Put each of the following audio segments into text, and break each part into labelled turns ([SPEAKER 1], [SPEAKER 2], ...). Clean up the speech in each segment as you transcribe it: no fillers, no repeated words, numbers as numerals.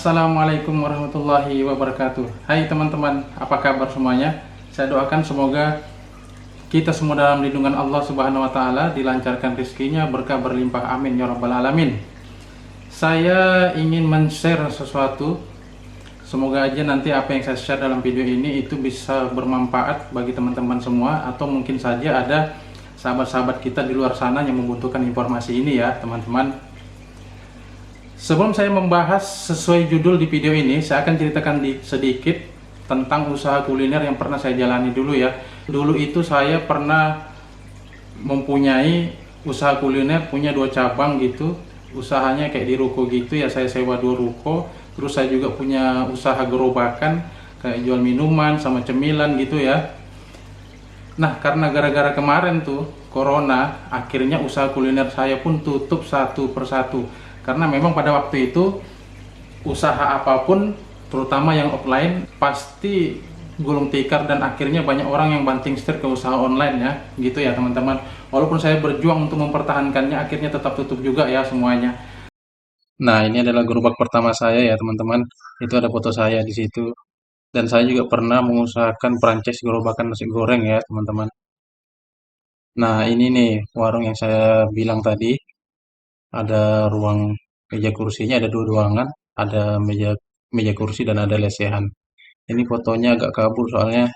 [SPEAKER 1] Assalamualaikum warahmatullahi wabarakatuh. Hai teman-teman, apa kabar semuanya? Saya doakan semoga kita semua dalam lindungan Allah Subhanahu wa taala, dilancarkan rezekinya, berkah berlimpah, amin ya rabbal alamin. Saya ingin men-share sesuatu. Semoga aja nanti apa yang saya share dalam video ini itu bisa bermanfaat bagi teman-teman semua, atau mungkin saja ada sahabat-sahabat kita di luar sana yang membutuhkan informasi ini ya teman-teman. Sebelum saya membahas sesuai judul di video ini, saya akan ceritakan sedikit tentang usaha kuliner yang pernah saya jalani dulu ya. Dulu itu saya pernah mempunyai usaha kuliner, punya 2 cabang gitu. Usahanya kayak di ruko gitu ya, saya sewa 2 ruko. Terus saya juga punya usaha gerobakan, kayak jual minuman sama cemilan gitu ya. Nah, karena gara-gara kemarin tuh corona, akhirnya usaha kuliner saya pun tutup satu persatu. Karena memang pada waktu itu usaha apapun, terutama yang offline, pasti gulung tikar dan akhirnya banyak orang yang banting setir ke usaha online ya, gitu ya teman-teman. Walaupun saya berjuang untuk mempertahankannya, akhirnya tetap tutup juga ya semuanya. Nah, ini adalah gerobak pertama saya ya teman-teman. Itu ada foto saya di situ. Dan saya juga pernah mengusahakan franchise gerobakan nasi goreng ya teman-teman. Nah, ini nih warung yang saya bilang tadi. Ada ruang meja kursinya, ada 2 ruangan, ada meja meja kursi dan ada lesehan. Ini fotonya agak kabur soalnya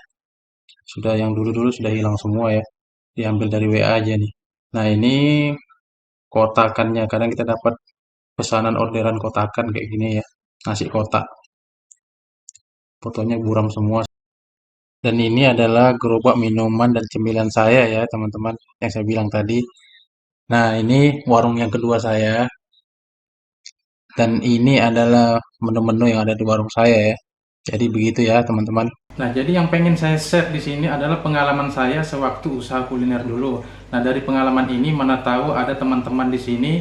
[SPEAKER 1] sudah yang dulu-dulu sudah hilang semua ya. Diambil dari WA aja nih. Nah, ini kotakannya. Kadang kita dapat pesanan orderan kotakan kayak gini ya. Nasi kotak. Fotonya buram semua. Dan ini adalah gerobak minuman dan cemilan saya ya, teman-teman, yang saya bilang tadi. Nah, ini warung yang kedua saya. Dan ini adalah menu-menu yang ada di warung saya ya. Jadi begitu ya teman-teman. Nah, jadi yang pengen saya share di sini adalah pengalaman saya sewaktu usaha kuliner dulu. Nah, dari pengalaman ini mana tahu ada teman-teman di sini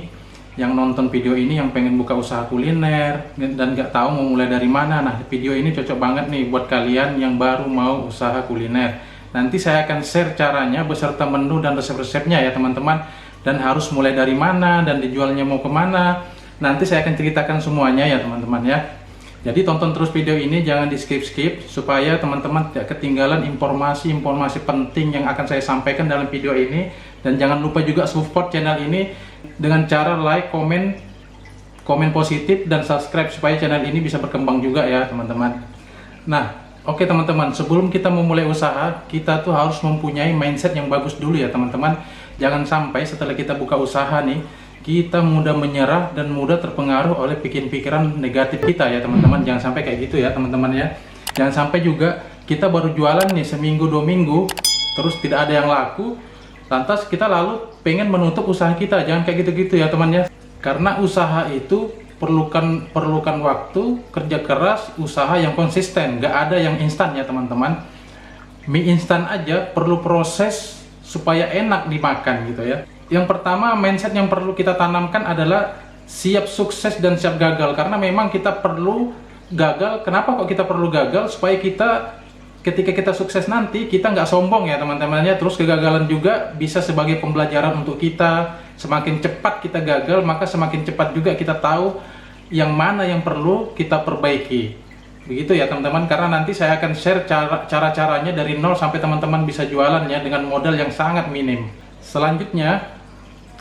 [SPEAKER 1] yang nonton video ini yang pengen buka usaha kuliner dan nggak tahu mau mulai dari mana. Nah, video ini cocok banget nih buat kalian yang baru mau usaha kuliner. Nanti saya akan share caranya beserta menu dan resep-resepnya ya teman-teman. Dan harus mulai dari mana dan dijualnya mau kemana. Nanti saya akan ceritakan semuanya ya teman-teman ya. Jadi tonton terus video ini, jangan di skip-skip supaya teman-teman tidak ketinggalan informasi-informasi penting yang akan saya sampaikan dalam video ini. Dan jangan lupa juga support channel ini dengan cara like, komen positif, dan subscribe supaya channel ini bisa berkembang juga ya teman-teman. Nah, oke teman-teman, sebelum kita memulai usaha, kita tuh harus mempunyai mindset yang bagus dulu ya teman-teman. Jangan sampai setelah kita buka usaha nih, kita mudah menyerah dan mudah terpengaruh oleh pikiran-pikiran negatif kita ya teman-teman. Jangan sampai kayak gitu ya teman-teman ya. Jangan sampai juga kita baru jualan nih seminggu 2 minggu terus tidak ada yang laku, lantas kita lalu pengen menutup usaha kita. Jangan kayak gitu-gitu ya teman ya. Karena usaha itu perlukan waktu, kerja keras, usaha yang konsisten. Nggak ada yang instan ya teman-teman. Mie instan aja perlu proses supaya enak dimakan gitu ya. Yang pertama, mindset yang perlu kita tanamkan adalah siap sukses dan siap gagal. Karena memang kita perlu gagal. Kenapa kok kita perlu gagal? Supaya kita ketika kita sukses nanti, kita nggak sombong ya teman-temannya. Terus kegagalan juga bisa sebagai pembelajaran untuk kita. Semakin cepat kita gagal, maka semakin cepat juga kita tahu yang mana yang perlu kita perbaiki. Begitu ya teman-teman. Karena nanti saya akan share cara-caranya dari nol sampai teman-teman bisa jualan ya dengan modal yang sangat minim. Selanjutnya,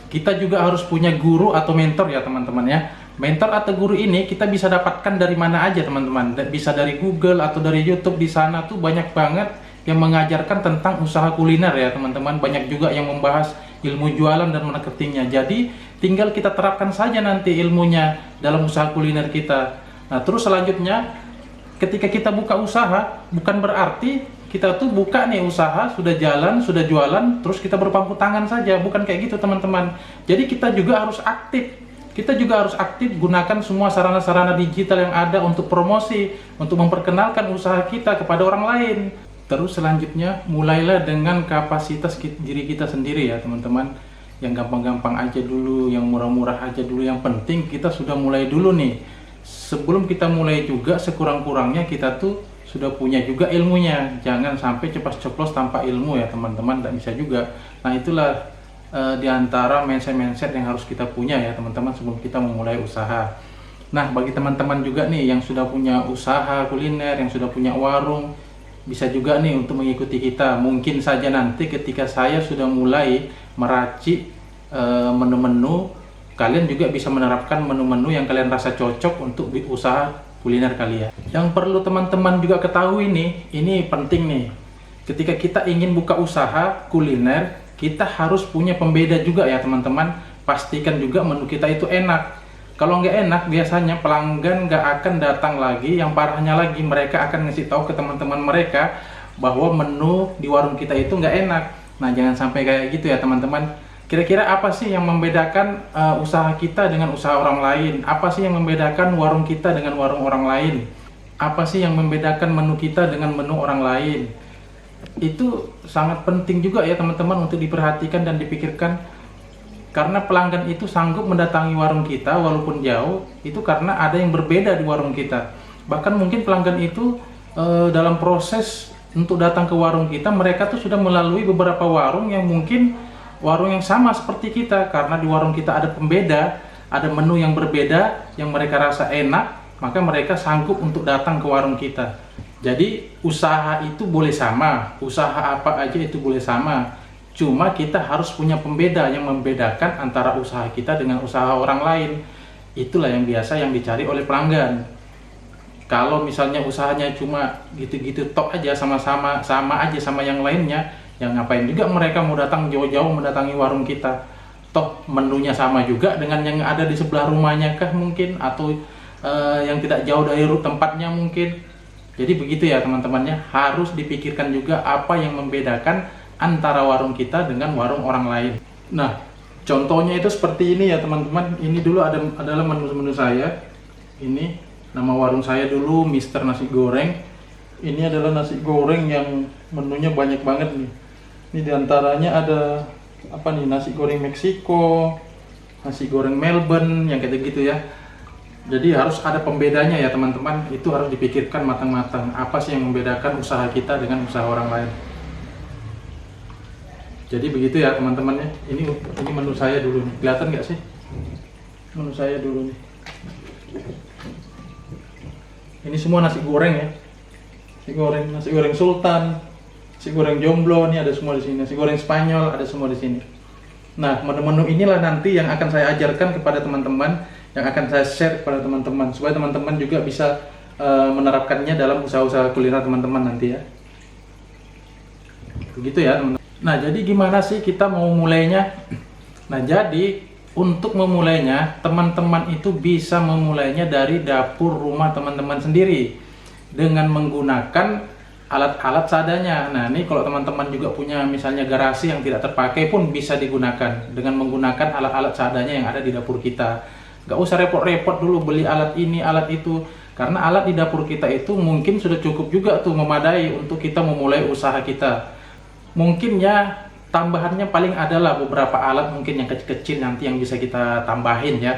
[SPEAKER 1] kita juga harus punya guru atau mentor ya teman-teman ya. Mentor atau guru ini kita bisa dapatkan dari mana aja teman-teman. Bisa dari Google atau dari YouTube. Di sana tuh banyak banget yang mengajarkan tentang usaha kuliner ya teman-teman. Banyak juga yang membahas ilmu jualan dan marketingnya. Jadi tinggal kita terapkan saja nanti ilmunya dalam usaha kuliner kita. Nah, terus selanjutnya, ketika kita buka usaha, bukan berarti kita tuh buka nih usaha, sudah jalan, sudah jualan, terus kita berpangku tangan saja. Bukan kayak gitu teman-teman. Jadi kita juga harus aktif. Kita juga harus aktif gunakan semua sarana-sarana digital yang ada untuk promosi, untuk memperkenalkan usaha kita kepada orang lain. Terus selanjutnya, mulailah dengan kapasitas diri kita sendiri ya teman-teman. Yang gampang-gampang aja dulu, yang murah-murah aja dulu. Yang penting kita sudah mulai dulu nih. Sebelum kita mulai juga, sekurang-kurangnya kita tuh sudah punya juga ilmunya. Jangan sampai ceplos-ceplos tanpa ilmu ya teman-teman, tidak bisa juga. Nah, itulah diantara mindset-mindset yang harus kita punya ya teman-teman sebelum kita memulai usaha. Nah, bagi teman-teman juga nih yang sudah punya usaha kuliner, yang sudah punya warung, bisa juga nih untuk mengikuti kita. Mungkin saja nanti ketika saya sudah mulai meracik menu-menu, kalian juga bisa menerapkan menu-menu yang kalian rasa cocok untuk usaha kuliner kalian. Yang perlu teman-teman juga ketahui nih, ini penting nih. Ketika kita ingin buka usaha kuliner, kita harus punya pembeda juga ya teman-teman. Pastikan juga menu kita itu enak. Kalau nggak enak, biasanya pelanggan nggak akan datang lagi. Yang parahnya lagi, mereka akan ngasih tahu ke teman-teman mereka bahwa menu di warung kita itu nggak enak. Nah, jangan sampai kayak gitu ya teman-teman. Kira-kira apa sih yang membedakan usaha kita dengan usaha orang lain? Apa sih yang membedakan warung kita dengan warung orang lain? Apa sih yang membedakan menu kita dengan menu orang lain? Itu sangat penting juga ya teman-teman untuk diperhatikan dan dipikirkan. Karena pelanggan itu sanggup mendatangi warung kita walaupun jauh, itu karena ada yang berbeda di warung kita. Bahkan mungkin pelanggan itu dalam proses untuk datang ke warung kita, mereka tuh sudah melalui beberapa warung yang mungkin warung yang sama seperti kita. Karena di warung kita ada pembeda, ada menu yang berbeda yang mereka rasa enak, maka mereka sanggup untuk datang ke warung kita. Jadi usaha itu boleh sama, usaha apa aja itu boleh sama. Cuma kita harus punya pembeda yang membedakan antara usaha kita dengan usaha orang lain. Itulah yang biasa yang dicari oleh pelanggan. Kalau misalnya usahanya cuma gitu-gitu tok aja, sama aja sama yang lainnya, yang ngapain juga mereka mau datang jauh-jauh mendatangi warung kita. Toh menunya sama juga dengan yang ada di sebelah rumahnya kah mungkin, atau yang tidak jauh dari tempatnya mungkin. Jadi begitu ya teman-temannya, harus dipikirkan juga apa yang membedakan antara warung kita dengan warung orang lain. Nah, contohnya itu seperti ini ya teman-teman. Ini dulu adalah menu-menu saya. Ini nama warung saya dulu Mister Nasi Goreng. Ini adalah nasi goreng yang menunya banyak banget nih. Ini diantaranya ada apa nih, nasi goreng Meksiko, nasi goreng Melbourne, yang kayak gitu ya. Jadi harus ada pembedanya ya teman-teman. Itu harus dipikirkan matang-matang. Apa sih yang membedakan usaha kita dengan usaha orang lain. Jadi begitu ya teman-teman ya. Ini menu saya dulu nih. Kelihatan nggak sih? Menu saya dulu nih. Ini semua nasi goreng ya. Nasi goreng Sultan, nasi goreng Jomblo, ini ada semua di sini. Nasi goreng Spanyol ada semua di sini. Nah, menu-menu inilah nanti yang akan saya ajarkan kepada teman-teman, yang akan saya share kepada teman-teman supaya teman-teman juga bisa menerapkannya dalam usaha-usaha kuliner teman-teman nanti ya. Begitu ya teman-teman. Nah, jadi gimana sih kita mau mulainya? Nah, jadi untuk memulainya, teman-teman itu bisa memulainya dari dapur rumah teman-teman sendiri dengan menggunakan alat-alat seadanya. Nah, ini kalau teman-teman juga punya misalnya garasi yang tidak terpakai pun bisa digunakan dengan menggunakan alat-alat seadanya yang ada di dapur kita. Gak usah repot-repot dulu beli alat ini, alat itu. Karena alat di dapur kita itu mungkin sudah cukup juga tuh memadai untuk kita memulai usaha kita. Mungkin ya tambahannya paling adalah beberapa alat mungkin yang kecil-kecil nanti yang bisa kita tambahin ya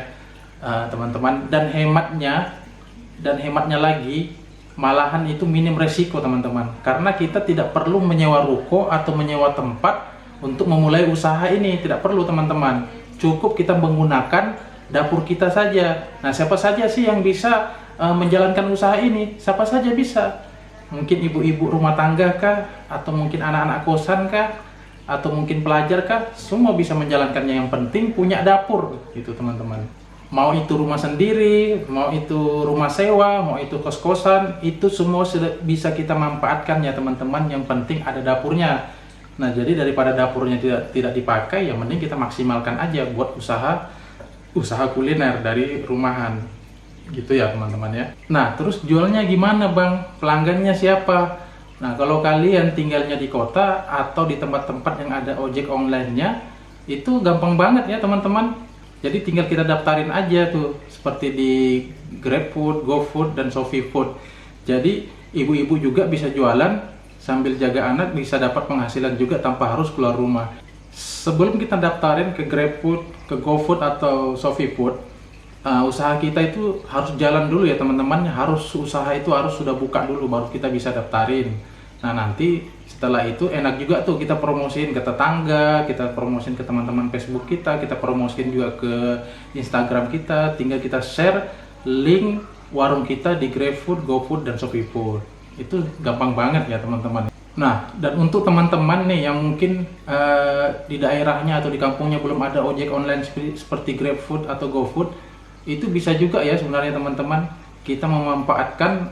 [SPEAKER 1] teman-teman. Dan hematnya lagi malahan itu minim resiko teman-teman. Karena kita tidak perlu menyewa ruko atau menyewa tempat untuk memulai usaha ini. Tidak perlu teman-teman. Cukup kita menggunakan dapur kita saja. Nah, siapa saja sih yang bisa menjalankan usaha ini? Siapa saja bisa. Mungkin ibu-ibu rumah tangga kah, atau mungkin anak-anak kosan kah, atau mungkin pelajar kah, semua bisa menjalankannya. Yang penting punya dapur gitu teman-teman. Mau itu rumah sendiri, mau itu rumah sewa, mau itu kos-kosan, itu semua sudah bisa kita manfaatkan ya teman-teman. Yang penting ada dapurnya. Nah, jadi daripada dapurnya tidak dipakai, ya mending kita maksimalkan aja buat usaha kuliner dari rumahan. Gitu ya teman-teman ya. Nah, terus jualnya gimana bang? Pelanggannya siapa? Nah, kalau kalian tinggalnya di kota atau di tempat-tempat yang ada ojek online-nya, itu gampang banget ya teman-teman. Jadi tinggal kita daftarin aja tuh, seperti di GrabFood, GoFood, dan ShopeeFood. Jadi ibu-ibu juga bisa jualan sambil jaga anak, bisa dapat penghasilan juga tanpa harus keluar rumah. Sebelum kita daftarin ke GrabFood, ke GoFood atau ShopeeFood, usaha kita itu harus jalan dulu ya teman-teman. Usaha itu harus sudah buka dulu baru kita bisa daftarin. Nah, nanti setelah itu enak juga tuh kita promosiin ke tetangga, kita promosiin ke teman-teman Facebook kita promosiin juga ke Instagram kita. Tinggal kita share link warung kita di GrabFood, GoFood, dan ShopeeFood. Itu gampang banget ya teman-teman. Nah, dan untuk teman-teman nih yang mungkin di daerahnya atau di kampungnya belum ada ojek online seperti GrabFood atau GoFood, itu bisa juga ya sebenarnya teman-teman, kita memanfaatkan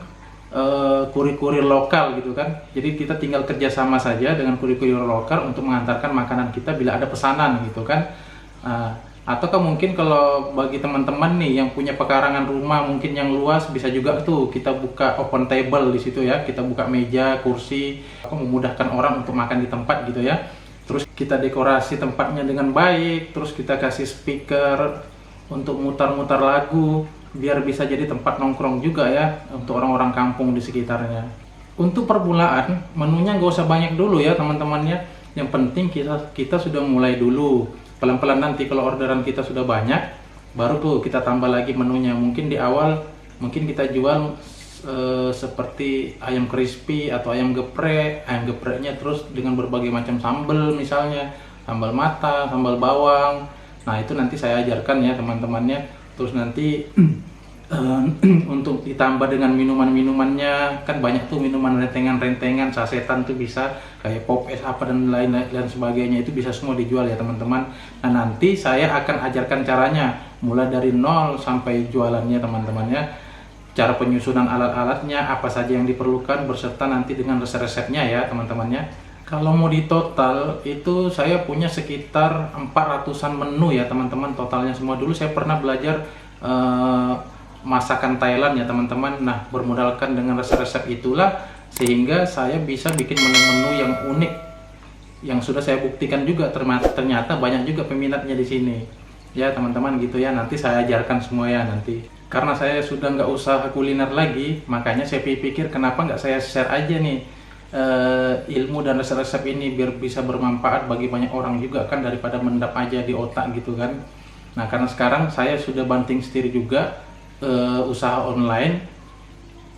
[SPEAKER 1] kurir-kurir lokal gitu kan. Jadi kita tinggal kerjasama saja dengan kurir-kurir lokal untuk mengantarkan makanan kita bila ada pesanan gitu kan. Ataukah mungkin kalau bagi teman-teman nih yang punya pekarangan rumah mungkin yang luas, bisa juga tuh kita buka open table di situ ya, kita buka meja, kursi, memudahkan orang untuk makan di tempat gitu ya. Terus kita dekorasi tempatnya dengan baik, terus kita kasih speaker untuk mutar-mutar lagu biar bisa jadi tempat nongkrong juga ya untuk orang-orang kampung di sekitarnya. Untuk permulaan menunya nggak usah banyak dulu ya teman-temannya, yang penting kita sudah mulai dulu. Pelan-pelan nanti kalau orderan kita sudah banyak, baru tuh kita tambah lagi menunya. Mungkin di awal mungkin kita jual seperti ayam crispy atau ayam geprek. Ayam gepreknya terus dengan berbagai macam sambal, misalnya sambal mata, sambal bawang. Nah itu nanti saya ajarkan ya teman-temannya. Terus nanti untuk ditambah dengan minuman-minumannya, kan banyak tuh minuman rentengan-rentengan, sasetan tuh bisa kayak pop es apa dan lain sebagainya, itu bisa semua dijual ya teman-teman. Nah nanti saya akan ajarkan caranya mulai dari nol sampai jualannya teman-teman ya, cara penyusunan alat-alatnya, apa saja yang diperlukan, berserta nanti dengan resep-resepnya ya teman-teman ya. Kalau mau di total itu saya punya sekitar 400-an menu ya teman-teman, totalnya semua. Dulu saya pernah belajar masakan Thailand ya teman-teman. Nah bermodalkan dengan resep-resep itulah sehingga saya bisa bikin menu-menu yang unik, yang sudah saya buktikan juga ternyata banyak juga peminatnya di sini ya teman-teman gitu ya. Nanti saya ajarkan semua ya nanti, karena saya sudah nggak usaha kuliner lagi, makanya saya pikir kenapa nggak saya share aja nih ilmu dan resep-resep ini biar bisa bermanfaat bagi banyak orang juga kan, daripada mendap aja di otak gitu kan. Nah karena sekarang saya sudah banting setir juga usaha online,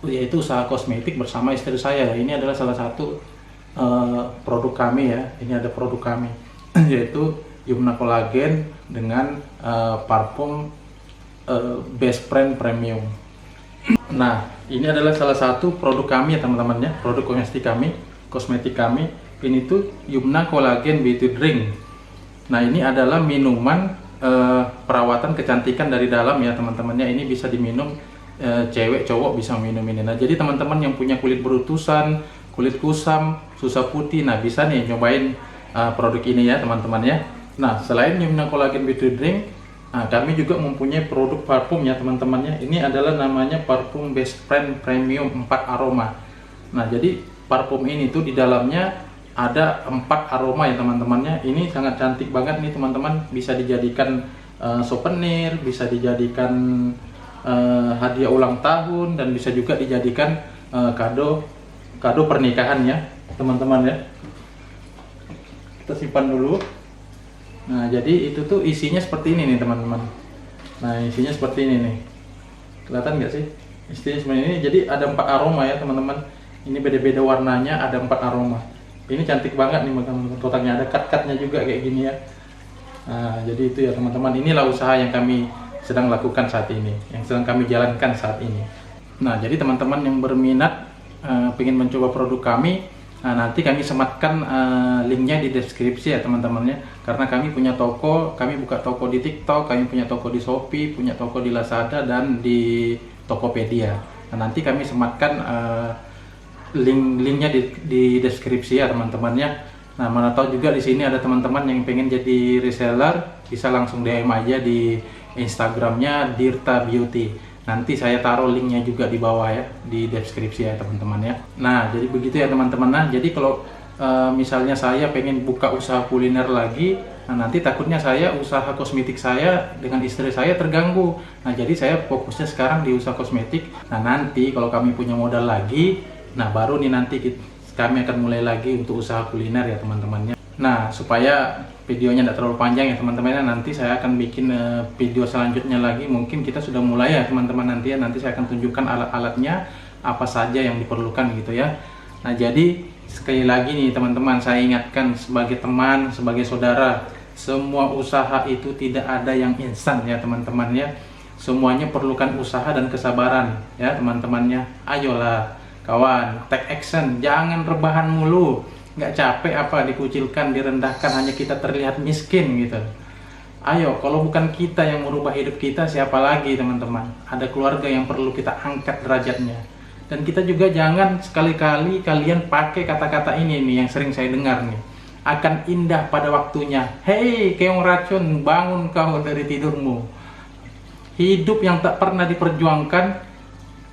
[SPEAKER 1] yaitu usaha kosmetik bersama istri saya. Ini adalah salah satu produk kami ya. Ini ada produk kami yaitu Yumna Collagen dengan parfum Best Friend Premium. Nah ini adalah salah satu produk kami ya teman-teman ya, produk kosmetik kami. Ini tuh Yumna Collagen Beauty Drink. Nah ini adalah minuman perawatan kecantikan dari dalam ya teman-temannya. Ini bisa diminum cewek cowok bisa minum ini. Nah jadi teman-teman yang punya kulit berutusan, kulit kusam, susah putih, nah bisa nih nyobain produk ini ya teman-teman ya. Nah selain Yumna Collagen Beauty Drink, kami juga mempunyai produk parfum ya teman-temannya. Ini adalah namanya parfum Best Friend Premium 4 aroma. Nah jadi parfum ini tuh di dalamnya ada 4 aroma ya teman-temannya. Ini sangat cantik banget nih teman-teman, bisa dijadikan souvenir, bisa dijadikan hadiah ulang tahun, dan bisa juga dijadikan kado pernikahan ya teman-teman ya. Kita simpan dulu. Nah jadi itu tuh isinya seperti ini nih teman-teman. Nah isinya seperti ini nih, kelihatan nggak sih isinya seperti ini. Jadi ada 4 aroma ya teman-teman. Ini beda-beda warnanya, ada 4 aroma. Ini cantik banget nih teman-teman, totalnya ada cut-cutnya juga kayak gini ya. Nah jadi itu ya teman-teman, inilah usaha yang kami sedang lakukan saat ini, yang sedang kami jalankan saat ini. Nah jadi teman-teman yang berminat ingin mencoba produk kami, nanti kami sematkan linknya di deskripsi ya teman-teman ya. Karena kami punya toko, kami buka toko di TikTok, kami punya toko di Shopee, punya toko di Lazada dan di Tokopedia. Nah nanti kami sematkan link-linknya di deskripsi ya teman-teman ya. Nah mana tahu juga di sini ada teman-teman yang pengen jadi reseller, bisa langsung DM aja di Instagramnya Dirta Beauty. Nanti saya taruh linknya juga di bawah ya, di deskripsi ya teman-teman ya. Nah jadi begitu ya teman-teman. Nah jadi kalau misalnya saya pengen buka usaha kuliner lagi, nah nanti takutnya saya usaha kosmetik saya dengan istri saya terganggu. Nah jadi saya fokusnya sekarang di usaha kosmetik. Nah nanti kalau kami punya modal lagi, nah baru nih nanti kami akan mulai lagi untuk usaha kuliner ya teman-temannya. Nah supaya videonya tidak terlalu panjang ya teman-teman, nanti saya akan bikin video selanjutnya lagi. Mungkin kita sudah mulai ya teman-teman nanti ya. Nanti saya akan tunjukkan alat-alatnya apa saja yang diperlukan gitu ya. Nah jadi sekali lagi nih teman-teman, saya ingatkan sebagai teman, sebagai saudara, semua usaha itu tidak ada yang instan ya teman-teman ya. Semuanya perlukan usaha dan kesabaran ya teman-temannya. Ayolah kawan, take action, jangan rebahan mulu. Nggak capek apa dikucilkan, direndahkan, hanya kita terlihat miskin gitu. Ayo, kalau bukan kita yang merubah hidup kita, siapa lagi teman-teman? Ada keluarga yang perlu kita angkat derajatnya. Dan kita juga jangan sekali-kali kalian pakai kata-kata ini nih yang sering saya dengar nih. Akan indah pada waktunya. Hei, keong racun, bangun kau dari tidurmu. Hidup yang tak pernah diperjuangkan,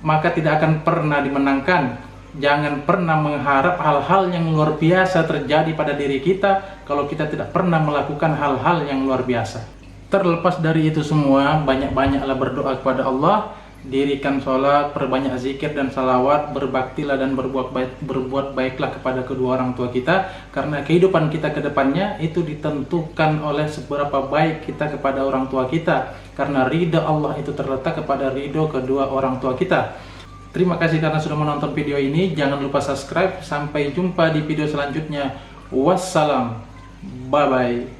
[SPEAKER 1] maka tidak akan pernah dimenangkan. Jangan pernah mengharap hal-hal yang luar biasa terjadi pada diri kita kalau kita tidak pernah melakukan hal-hal yang luar biasa. Terlepas dari itu semua, banyak-banyaklah berdoa kepada Allah, dirikan sholat, perbanyak zikir dan salawat, berbaktilah dan berbuat baiklah kepada kedua orang tua kita, karena kehidupan kita ke depannya itu ditentukan oleh seberapa baik kita kepada orang tua kita, karena ridha Allah itu terletak kepada ridho kedua orang tua kita. Terima kasih karena sudah menonton video ini. Jangan lupa subscribe. Sampai jumpa di video selanjutnya. Wassalam, bye bye.